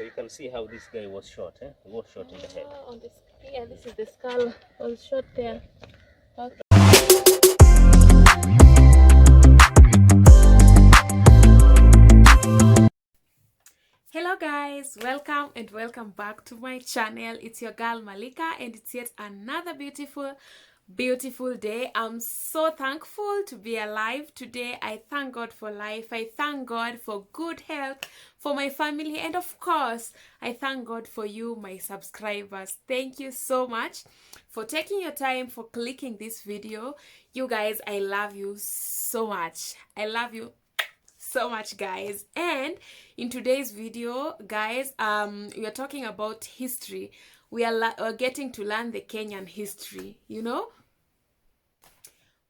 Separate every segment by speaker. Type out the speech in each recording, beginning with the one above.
Speaker 1: So you can see how this guy was shot. He was shot in the head.
Speaker 2: On this, yeah, this is the skull. Was shot there. Okay. Hello guys, welcome and welcome back to my channel. It's your girl Malika and it's yet another beautiful day. I'm so thankful to be alive today. I thank God for life. I thank God for good health, for my family, and of course I thank God for you, my subscribers. Thank you so much for taking your time, for clicking this video. You guys, I love you so much. I love you so much, guys. And in today's video, guys, we are talking about history. We're getting to learn the Kenyan history, you know.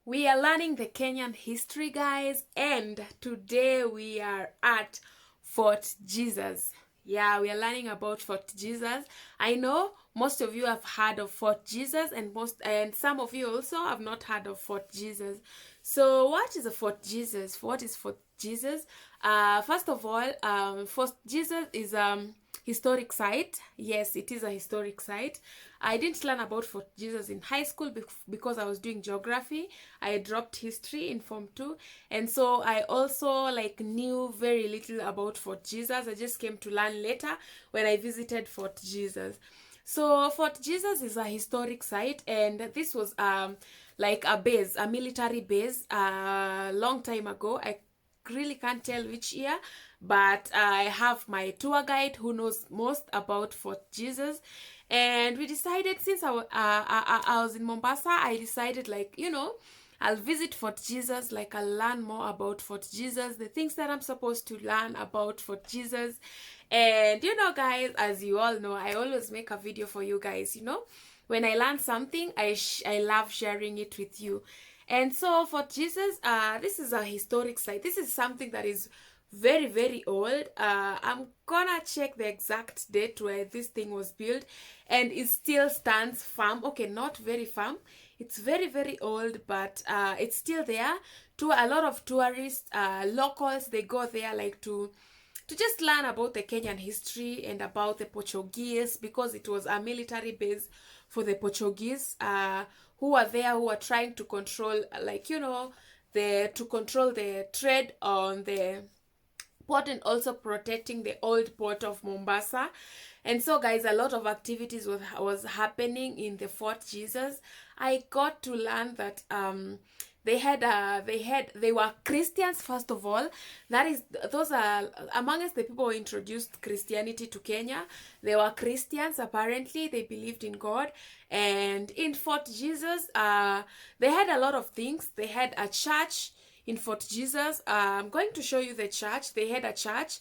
Speaker 2: We are learning the Kenyan history, guys, and today we are at Fort Jesus. Yeah, we are learning about Fort Jesus. I know most of you have heard of Fort Jesus, and some of you also have not heard of Fort Jesus. So what is a Fort Jesus? What is Fort Jesus? First of all, Fort Jesus is historic site. Yes, it is a historic site. I didn't learn about Fort Jesus in high school because I was doing geography. I dropped history in Form 2, and so I also knew very little about Fort Jesus. I just came to learn later when I visited Fort Jesus. So Fort Jesus is a historic site, and this was like a base, a military base, long time ago. I really can't tell which year, but I have my tour guide who knows most about Fort Jesus. And we decided, since I was in Mombasa, I decided, I'll visit Fort Jesus, I'll learn more about Fort Jesus, the things that I'm supposed to learn about Fort Jesus. And guys, as you all know, I always make a video for you guys. When I learn something, I love sharing it with you. And so Fort Jesus, this is a historic site. This is something that is very old. I'm gonna check the exact date where this thing was built, and it still stands firm. Okay, not very firm. It's very old, but it's still there. To a lot of tourists, locals, they go there to just learn about the Kenyan history and about the Portuguese, because it was a military base for the Portuguese, who were there, who were trying to control, to control the trade on the port, and also protecting the old port of Mombasa. And so, guys, a lot of activities was happening in the Fort Jesus. I got to learn that they were Christians, first of all. Those are amongst the people who introduced Christianity to Kenya. They were Christians. Apparently they believed in God. And in Fort Jesus, they had a lot of things. They had a church in Fort Jesus. I'm going to show you the church. They had a church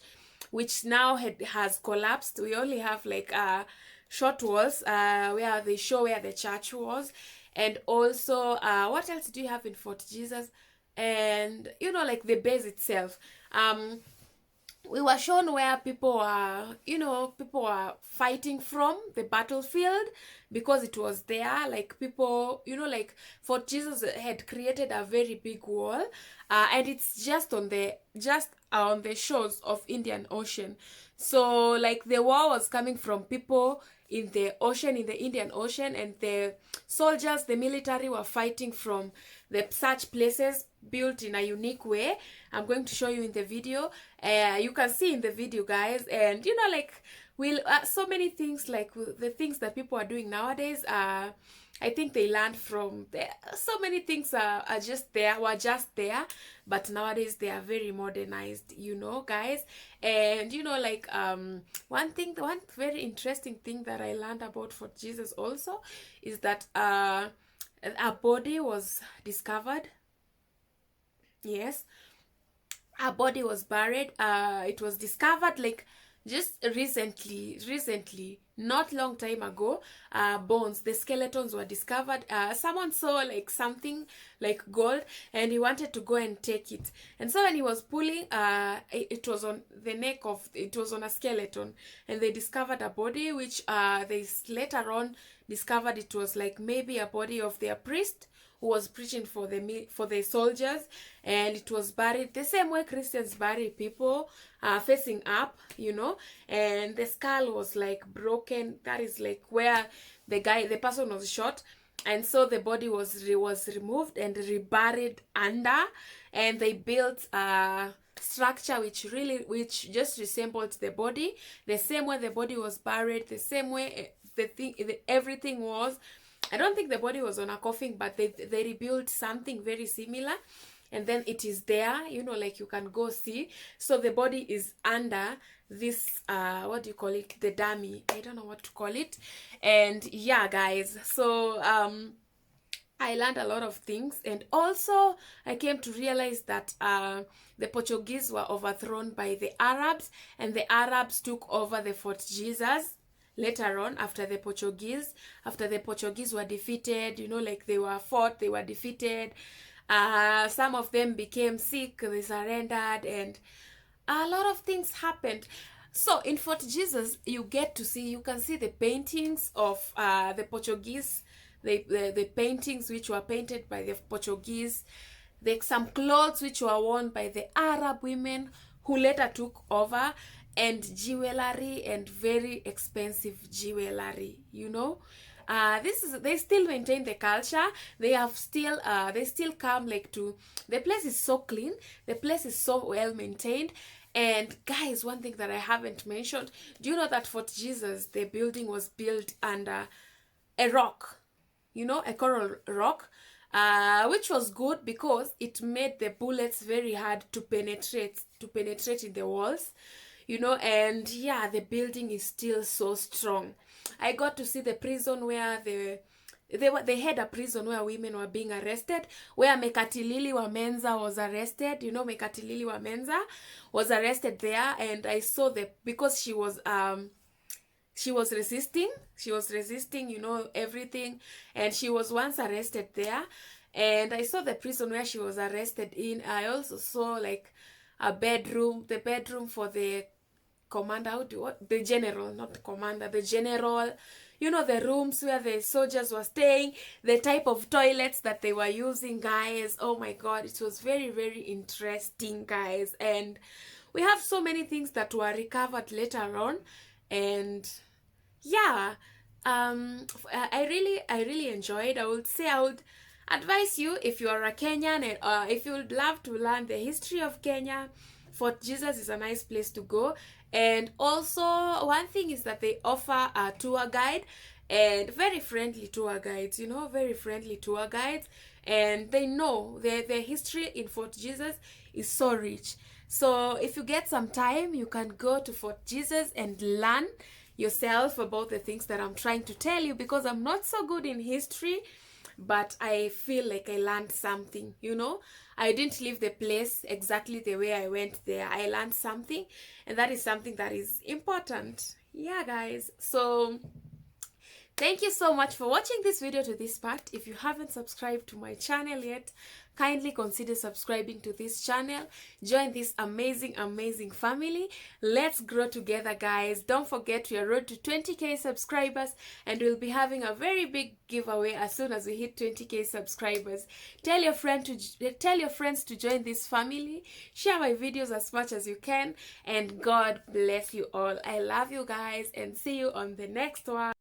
Speaker 2: which now has collapsed. We only have short walls where they show where the church was. And also, what else do you have in Fort Jesus? And the base itself. We were shown where people were fighting from the battlefield, because it was there. Fort Jesus had created a very big wall, and it's just on the shores of Indian Ocean. So the war was coming from people in the ocean, in the Indian Ocean, and the soldiers, the military, were fighting from such places built in a unique way. I'm going to show you in the video. You can see in the video, guys. And so many things, the things that people are doing nowadays, I think they learned from there. So many things were just there, but nowadays they are very modernized, guys. And one very interesting thing that I learned about Fort Jesus also is that a body was discovered. Yes, a body was buried. It was discovered just recently, not long time ago. Bones, the skeletons were discovered. Someone saw something like gold, and he wanted to go and take it. And so when he was pulling, it was on the neck it was on a skeleton, and they discovered a body, which they later on discovered it was maybe a body of their priest who was preaching for the soldiers, and it was buried the same way Christians bury people, facing up, you know. And the skull was like broken. That is like where the person was shot, and so the body was removed and reburied under, and they built a structure which just resembled the body, the same way the body was buried, the same way everything was. I don't think the body was on a coffin, but they rebuilt something very similar, and then it is there, you know, like you can go see. So the body is under this what do you call it, the dummy, I don't know what to call it. And yeah guys, so I learned a lot of things, and also I came to realize that the Portuguese were overthrown by the Arabs, and the Arabs took over the Fort Jesus later on after the Portuguese were defeated, you know, like they were defeated. Some of them became sick, they surrendered, and a lot of things happened. So in Fort Jesus, you can see the paintings of the Portuguese, the paintings which were painted by the Portuguese, some clothes which were worn by the Arab women who later took over, and jewelry, and very expensive jewelry, you know. They still maintain the culture. They still come like to, the place is so clean, the place is so well maintained. And guys, one thing that I haven't mentioned, do you know that Fort Jesus, the building was built under a rock, you know, a coral rock, which was good because it made the bullets very hard to penetrate in the walls, you know. And yeah, the building is still so strong. I got to see the prison where they had a prison where women were being arrested, where Mekatilili Wamenza was arrested, you know. Mekatilili Wamenza was arrested there, and I saw because she was resisting, you know, everything, and she was once arrested there. And I saw the prison where she was arrested in. I also saw like a bedroom, the bedroom for the commander, the general, not the commander, the general, you know, the rooms where the soldiers were staying, the type of toilets that they were using, guys. Oh my god, it was very, very interesting, guys. And we have so many things that were recovered later on. And yeah, I really enjoyed. I would advise you, if you are a Kenyan and if you would love to learn the history of Kenya, Fort Jesus is a nice place to go. And also one thing is that they offer a tour guide, and very friendly tour guides, you know, very friendly tour guides. And they know the history in Fort Jesus is so rich. So if you get some time, you can go to Fort Jesus and learn yourself about the things that I'm trying to tell you, because I'm not so good in history, but I feel like I learned something, you know. I didn't leave the place exactly the way I went there. I learned something, and that is something that is important. Yeah guys, so thank you so much for watching this video to this part. If you haven't subscribed to my channel yet, kindly consider subscribing to this channel. Join this amazing family. Let's grow together, guys. Don't forget, we are road to 20k subscribers, and we'll be having a very big giveaway as soon as we hit 20k subscribers. Tell your friends to join this family. Share my videos as much as you can, and God bless you all. I love you guys, and see you on the next one.